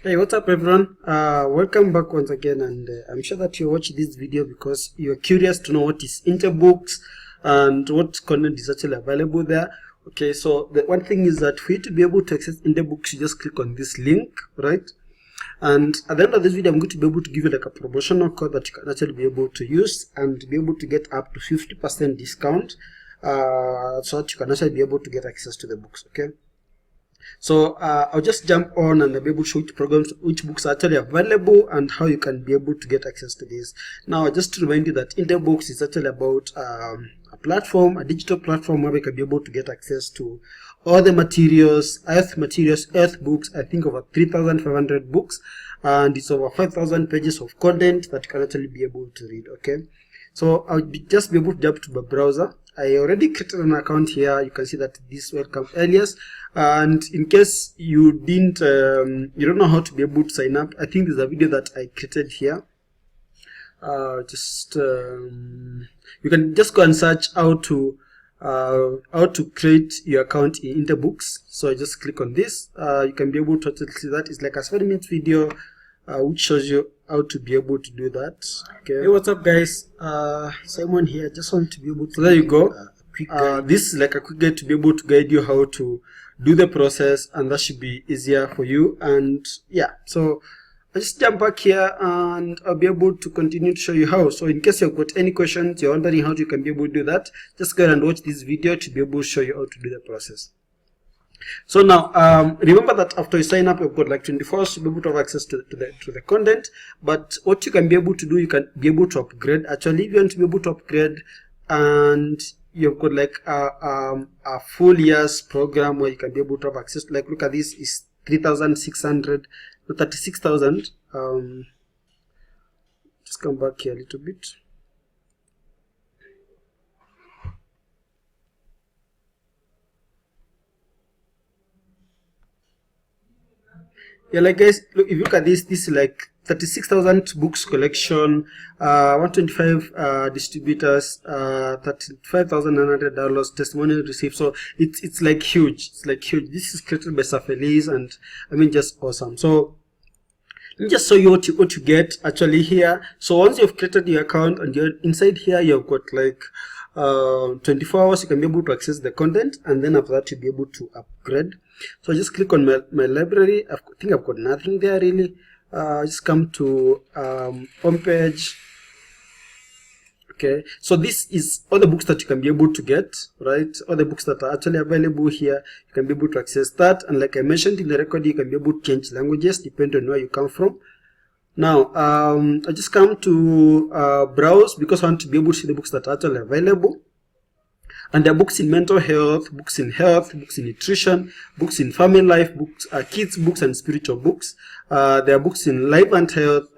Hey, what's up everyone? Welcome back once again, and I'm sure that you watch this video because you're curious to know what is Intebooks and what content is actually available there. Okay, so the one thing is that for you to be able to access Intebooks, you just click on this link, right? And at the end of this video, I'm going to be able to give you like a promotional code that you can actually be able to use and be able to get up to 50% discount, so that you can actually be able to get access to the books. Okay. So I'll just jump on and I'll be able to show which programs, which books are actually available and how you can be able to get access to this. Now, just to remind you that Intebooks is actually about a platform, a digital platform where we can be able to get access to all the materials, earth books, I think over 3,500 books, and it's over 5,000 pages of content that you can actually be able to read, okay? So I'll just be able to jump to my browser. I already created an account here. You can see that this welcome alias, and in case you didn't, you don't know how to be able to sign up, I think there's a video that I created here. You can just go and search how to create your account in Intebooks. So I just click on this. You can be able to see that it's like a 7-minute video which shows you how to be able to do that. Okay. Hey, what's up guys? Simon here. Just want to be able to, so there you go. This is like a quick guide to be able to guide you how to do the process, and that should be easier for you. And yeah, so I'll just jump back here and I'll be able to continue to show you how. So in case you've got any questions, you're wondering how you can be able to do that, just go ahead and watch this video to be able to show you how to do the process. So now, remember that after you sign up, you've got like 24 hours to be able to have access to the content. But what you can be able to do, you can be able to upgrade. Actually, if you want to be able to upgrade, and you've got like a full year's program where you can be able to have access. Like, look at this, is 3,600, 36,000. Just come back here a little bit. Yeah, like guys, look, if you look at this is like 36,000 books collection, 125 distributors, 35,900 downloads, testimonial received. So it's like huge. It's like huge. This is created by Safelis, and I mean, just awesome. So let me just show you what you get actually here. So once you've created your account and you're inside here, you've got like 24 hours you can be able to access the content, and then after that you'll be able to upgrade. So I just click on my library. I think I've got nothing there really. Just come to home page. Okay, so this is all the books that you can be able to get, right? All the books that are actually available here, you can be able to access that. And like I mentioned in the record, you can be able to change languages depending on where you come from. Now, I just come to browse because I want to be able to see the books that are actually available. And there are books in mental health, books in nutrition, books in family life, books, kids books and spiritual books. There are books in life and health,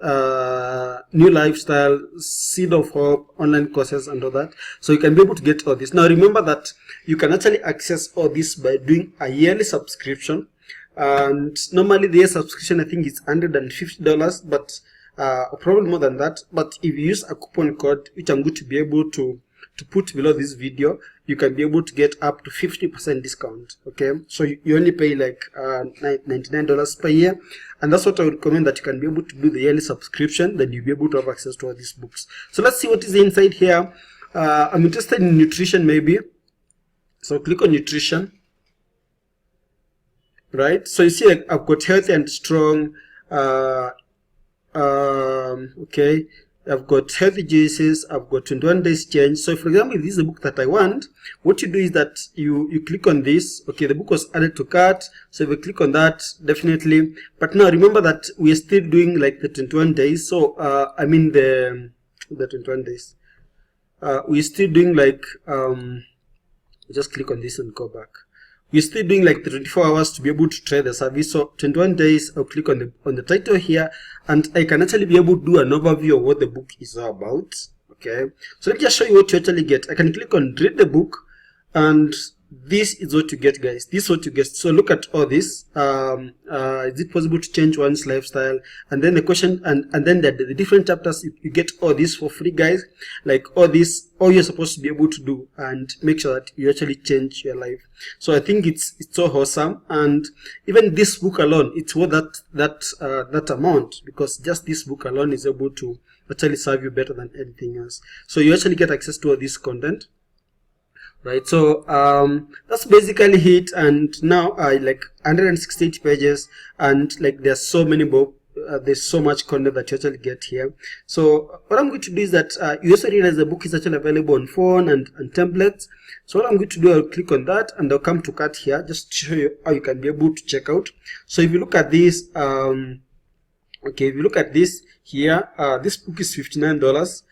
new lifestyle, seed of hope, online courses and all that. So you can be able to get all this. Now remember that you can actually access all this by doing a yearly subscription. And normally the year subscription I think is $150, but probably more than that. But if you use a coupon code, which I'm going to be able to put below this video, you can be able to get up to 50% discount. Okay, so you only pay like $99 per year, and that's what I would recommend, that you can be able to do the yearly subscription. Then you'll be able to have access to all these books. So let's see what is inside here. I'm interested in nutrition maybe, so click on nutrition. Right, so you see like, I've got healthy and strong. Okay, I've got healthy juices, I've got 21 days change. So for example, if this is a book that I want, what you do is that you click on this. Okay, the book was added to cart, so if you click on that, definitely. But now remember that we are still doing like the 21 days. So I mean the 21 days. We're still doing like just click on this and go back. We're still doing like the 24 hours to be able to try the service. So 21 days, I'll click on the title here, and I can actually be able to do an overview of what the book is all about. Okay, so let me just show you what you actually get. I can click on read the book, and this is what you get, guys. This is what you get. So look at all this. Is it possible to change one's lifestyle? And then the question, and then the different chapters, you get all this for free, guys. Like all this, all you're supposed to be able to do and make sure that you actually change your life. So I think it's so awesome. And even this book alone, it's worth that amount, because just this book alone is able to actually serve you better than anything else. So you actually get access to all this content. Right, so that's basically it. And now like 168 pages, and like there's so many books, there's so much content that you actually get here. So what I'm going to do is that you also realize the book is actually available on phone and templates. So what I'm going to do, I'll click on that and I'll come to cart here just to show you how you can be able to check out. So if you look at this, okay, if you look at this here, this book is $59.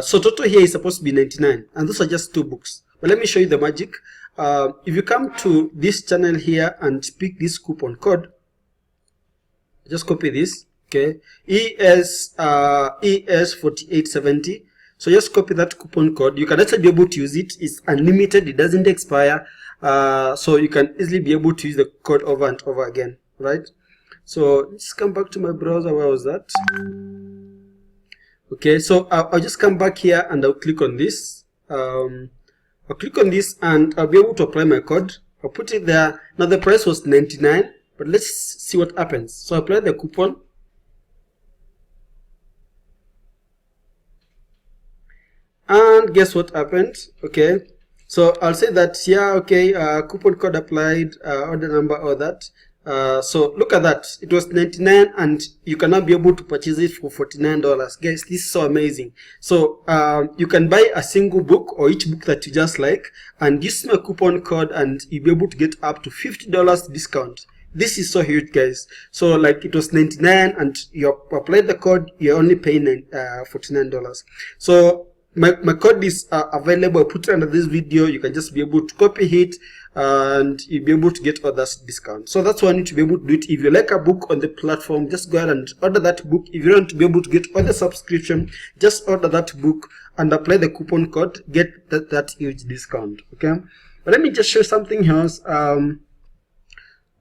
So total here is supposed to be $99, and those are just 2 books. But let me show you the magic. If you come to this channel here and pick this coupon code, just copy this, okay, ES4870. So just copy that coupon code. You can actually be able to use it. It's unlimited. It doesn't expire. So you can easily be able to use the code over and over again, right? So let's come back to my browser. Where was that? Okay, so I'll just come back here and I'll click on this. I'll click on this and I'll be able to apply my code. I'll put it there. Now the price was $99, but let's see what happens. So I apply the coupon. And guess what happened? Okay, so I'll say that, yeah, okay, coupon code applied, order number, all that. So look at that. It was $99 and you can now be able to purchase it for $49. Guys, this is so amazing. So you can buy a single book or each book that you just like and use my coupon code and you'll be able to get up to $50 discount. This is so huge, guys. So like it was $99 and you applied the code, you're only paying $49. So my code is available. I'll put it under this video. You can just be able to copy it and you'll be able to get all that discount. So that's why I need to be able to do it. If you like a book on the platform, just go ahead and order that book. If you want to be able to get all the subscription, just order that book and apply the coupon code, get that huge discount. Okay, but let me just show something else.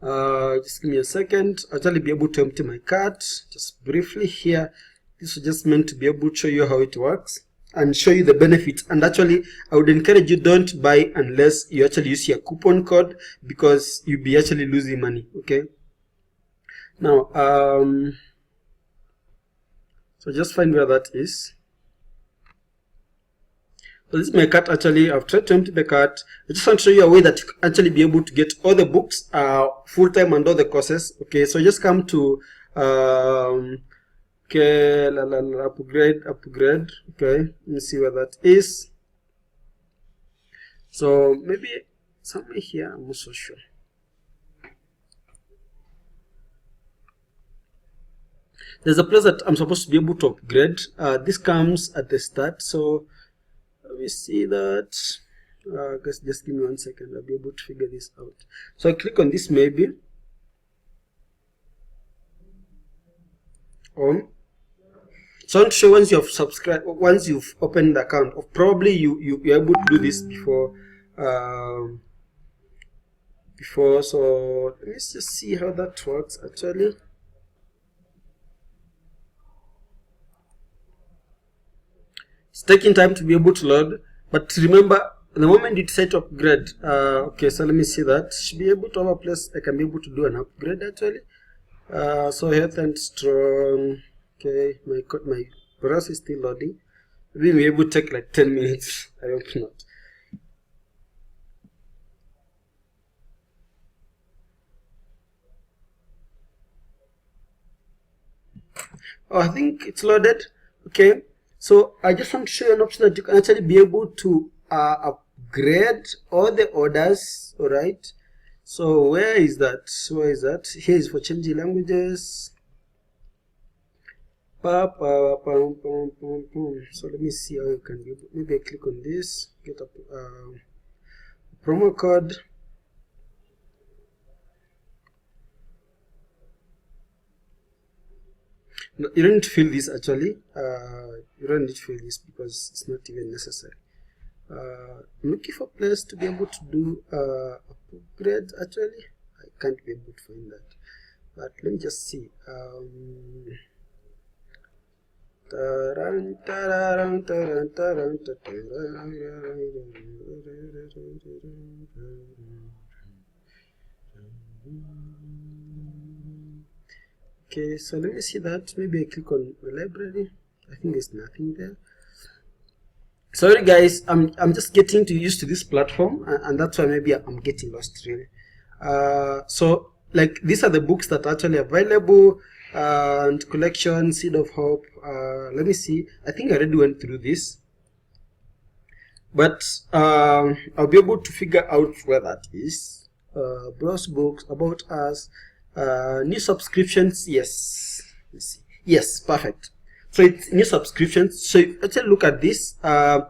Just give me a second. I'll actually be able to empty my cart just briefly here. This was just meant to be able to show you how it works and show you the benefits. And actually I would encourage you, don't buy unless you actually use your coupon code, because you'll be actually losing money. Okay, now so just find where that is. So this is my cart. Actually I've tried to empty the cart. I just want to show you a way that you can actually be able to get all the books full-time and all the courses. Okay, so just come to okay, upgrade. Okay, let me see where that is. So maybe somewhere here, I'm not so sure. There's a place that I'm supposed to be able to upgrade. This comes at the start. So let me see that. Just give me 1 second. I'll be able to figure this out. So I click on this maybe. So I'm sure once you've subscribed, once you've opened the account, or probably you're able to do this before. So let's just see how that works actually. It's taking time to be able to load, but remember, the moment it set upgrade, okay, so let me see that. Should be able to have a place I can be able to do an upgrade actually. So health and strong. Okay, my browser is still loading. Maybe we'll be able to take like 10 minutes. I hope not. Oh, I think it's loaded. Okay, so I just want to show you an option that you can actually be able to upgrade all the orders. All right, so where is that? Where is that? Here is for changing languages. So let me see how you can be. Maybe I click on this, get a promo code. No, you don't need to fill this actually. You don't need to fill this because it's not even necessary. I'm looking for a place to be able to do upgrades. Actually, I can't be able to find that, but let me just see. Okay, so let me see that. Maybe I click on the library. I think there's nothing there. Sorry guys, I'm just getting used to this platform, and that's why maybe I'm getting lost really. So like these are the books that are actually available, and collection, Seed of Hope. Let me see. I think I already went through this, but I'll be able to figure out where that is. Browse books, about us, new subscriptions. Yes, let's see. Yes, perfect. So it's new subscriptions. So actually look at this. So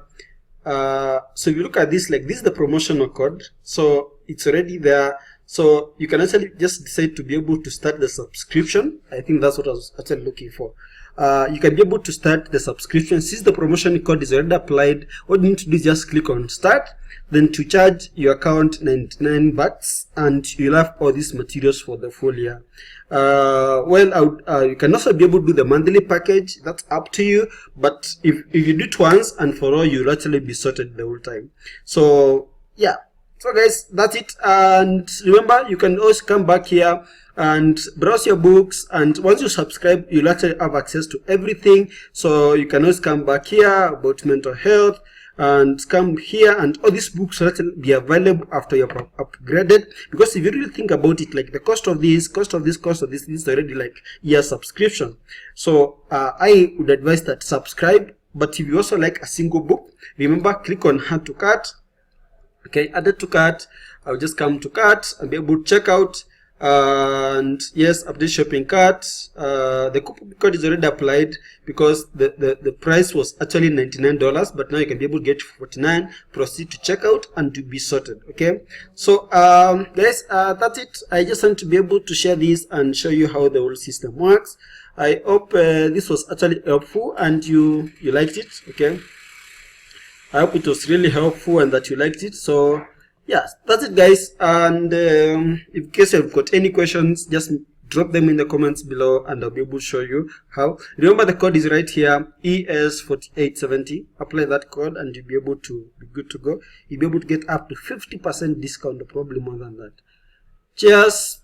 if you look at this, like this is the promotional code. So it's already there. So you can actually just decide to be able to start the subscription. I think that's what I was actually looking for. You can be able to start the subscription. Since the promotion code is already applied, what you need to do is just click on start. Then to charge your account 99 bucks, and you'll have all these materials for the full year. You can also be able to do the monthly package. That's up to you. But if you do it once and for all, you'll actually be sorted the whole time. So yeah. So guys, that's it. And remember, you can always come back here and browse your books, and once you subscribe, you'll actually have access to everything. So you can always come back here about mental health, and come here, and all these books will actually be available after you're upgraded. Because if you really think about it, like the cost of this is already like year subscription. So I would advise that subscribe. But if you also like a single book, remember, click on add to cart. Okay, added to cart. I'll just come to cart and be able to check out. And yes, update shopping cart. The coupon code is already applied because the price was actually $99, but now you can be able to get $49. Proceed to checkout and to be sorted. Okay, so guys, that's it. I just want to be able to share this and show you how the whole system works. I hope this was actually helpful and you liked it. Okay, I hope it was really helpful and that you liked it. So yeah, that's it guys. And in case you've got any questions, just drop them in the comments below and I'll be able to show you how. Remember, the code is right here, ES4870. Apply that code and you'll be able to be good to go. You'll be able to get up to 50% discount, no problem more than that. Cheers.